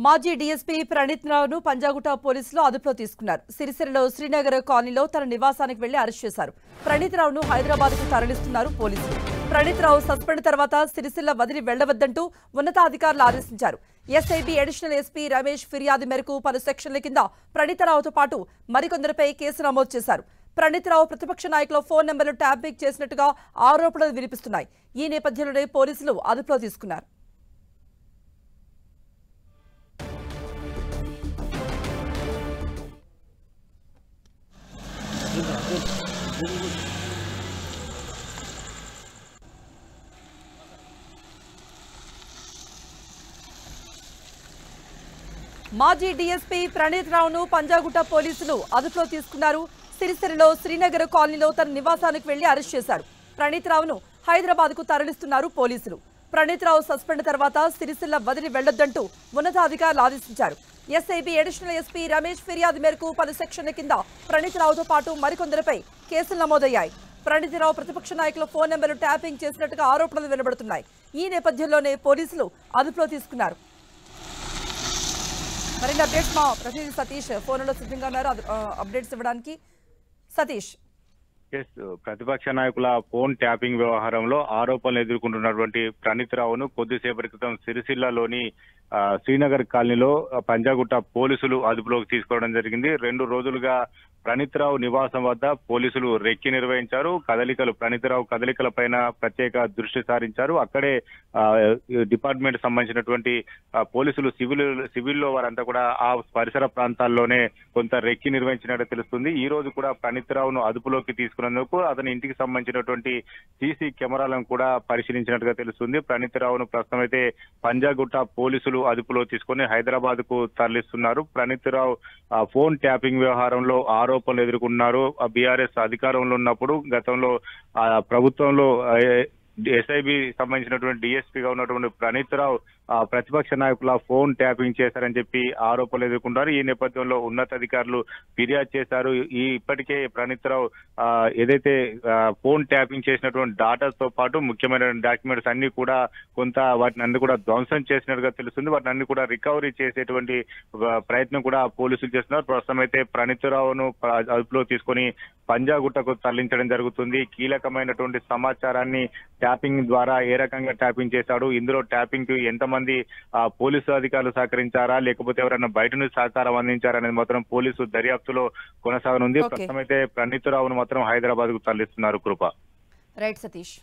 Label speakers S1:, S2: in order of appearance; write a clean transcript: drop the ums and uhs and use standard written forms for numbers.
S1: మాజీ డీఎస్పీ ప్రణీత్ రావును పంజాగుట్ట పోలీసులు అదుపులో తీసుకున్నారు. సిరిసిల్లలో శ్రీనగర్ కాలనీలో తన నివాసానికి వెళ్లి అరెస్ట్ చేశారు. ప్రణీత్ రావును హైదరాబాద్కు తరలిస్తున్నారు పోలీసులు. ప్రణీత్ రావు సస్పెండ్ తర్వాత సిరిసిల్ల వదిలి వెళ్లవద్దంటూ ఉన్నతాధికారులు ఆదేశించారు. ఎస్ఐబీ అడిషనల్ ఎస్పీ రమేష్ ఫిర్యాదు మేరకు పలు సెక్షన్ల కింద ప్రణీత్ రావుతో పాటు మరికొందరిపై కేసు నమోదు చేశారు. ప్రణీత్ రావు ప్రతిపక్ష నాయకుల ఫోన్ నెంబర్లు ట్యాపింగ్ చేసినట్టుగా ఆరోపణలు వినిపిస్తున్నాయి. ఈ నేపథ్యంలోనే పోలీసులు అదుపులో తీసుకున్నారు. మాజీ డీఎస్పీ ప్రణీత్ రావును పంజాగుట్ట పోలీసులు అదుపులో తీసుకున్నారు. సిరిసిల్లలో శ్రీనగర్ కాలనీలో తన నివాసానికి వెళ్లి అరెస్ట్ చేశారు. ప్రణీత్ రావును హైదరాబాద్కు తరలిస్తున్నారు పోలీసులు. ప్రణీత్ రావు సస్పెండ్ తర్వాత సిరిసిల్ల వదిలి వెళ్లొద్దంటూ ఉన్నతాధికారులు ఆదేశించారు. ఎస్ఐబీ అడిషనల్ ఎస్పీ రమేష్ ఫిర్యాదు మేరకు పలు సెక్షన్ల కింద ప్రణీత్ రావుతో పాటు మరికొందరిపై కేసులు నమోదయ్యాయి. ప్రణీత్ రావు ప్రతిపక్ష నాయకుల ఫోన్ నెంబర్లు ట్యాపింగ్ చేసినట్టుగా ఆరోపణలు వెలువడుతున్నాయి. ఈ నేపథ్యంలోనే పోలీసులు అదుపులో తీసుకున్నారు. మరిన్ని అప్డేట్స్ మా ప్రతినిధి సతీష్ ఫోన్లో సిద్ధంగా ఉన్నారు అప్డేట్స్ ఇవ్వడానికి. సతీష్,
S2: ప్రతిపక్ష నాయకుల ఫోన్ ట్యాపింగ్ వ్యవహారంలో ఆరోపణలు ఎదుర్కొంటున్నటువంటి ప్రణీత్ రావును కొద్దిసేపటి క్రితం సిరిసిల్లలోని శ్రీనగర్ కాలనీలో పంజాగుట్ట పోలీసులు అదుపులోకి తీసుకోవడం జరిగింది. 2 రోజులుగా ప్రణీత్ రావు నివాసం వద్ద పోలీసులు రెక్కి నిర్వహించారు. ప్రణీత్ రావు కదలికల పైన ప్రత్యేక దృష్టి సారించారు. అక్కడే డిపార్ట్మెంట్ సంబంధించినటువంటి పోలీసులు సివిల్లో వారంతా కూడా ఆ పరిసర ప్రాంతాల్లోనే కొంత రెక్కి నిర్వహించినట్టు తెలుస్తుంది. ఈ రోజు కూడా ప్రణీత్ రావును అదుపులోకి తీసుకున్నందుకు అతని ఇంటికి సంబంధించినటువంటి సీసీ కెమెరాలను కూడా పరిశీలించినట్టుగా తెలుస్తుంది. ప్రణీత్ రావును ప్రస్తుతం అయితే పంజాగుట్ట పోలీసులు అదుపులో తీసుకుని హైదరాబాద్ కు తరలిస్తున్నారు. ప్రణీత్ రావు ఫోన్ ట్యాపింగ్ వ్యవహారంలో ఆరోపణలు ఎదుర్కొన్నారు. బీఆర్ఎస్ అధికారంలో ఉన్నప్పుడు గతంలో ప్రభుత్వంలో ఎస్ఐబి సంబంధించినటువంటి డిఎస్పీగా ఉన్నటువంటి ప్రణీత్ రావు ప్రతిపక్ష నాయకుల ఫోన్ ట్యాపింగ్ చేశారని చెప్పి ఆరోపణలు ఎదుర్కొంటారు. ఈ నేపథ్యంలో ఉన్నతాధికారులు ఫిర్యాదు చేశారు. ఇప్పటికే ప్రణీత్ రావు ఏదైతే ఫోన్ ట్యాపింగ్ చేసినటువంటి డాటాతో పాటు ముఖ్యమైన డాక్యుమెంట్స్ అన్ని కూడా కొంత వాటిని అన్ని కూడా ధ్వంసం చేసినట్టుగా తెలుస్తుంది. వాటిని అన్ని కూడా రికవరీ చేసేటువంటి ప్రయత్నం కూడా పోలీసులు చేస్తున్నారు. ప్రస్తుతం అయితే ప్రణీత్ రావును అదుపులో తీసుకొని పంజాగుట్టకు తరలించడం జరుగుతుంది. కీలకమైనటువంటి సమాచారాన్ని ట్యాపింగ్ ద్వారా ఏ రకంగా ట్యాపింగ్ చేశాడు, ఇందులో ట్యాపింగ్ కి ఎంతమంది పోలీసు అధికారులు సహకరించారా లేకపోతే ఎవరైనా బయట నుంచి సహకారం అందించారా అనేది మాత్రం పోలీసు దర్యాప్తులో కొనసాగనుంది. ప్రస్తుతం అయితే ప్రణీత్ రావును మాత్రం హైదరాబాద్ కు తరలిస్తున్నారు. కృప.
S1: రైట్ సతీష్.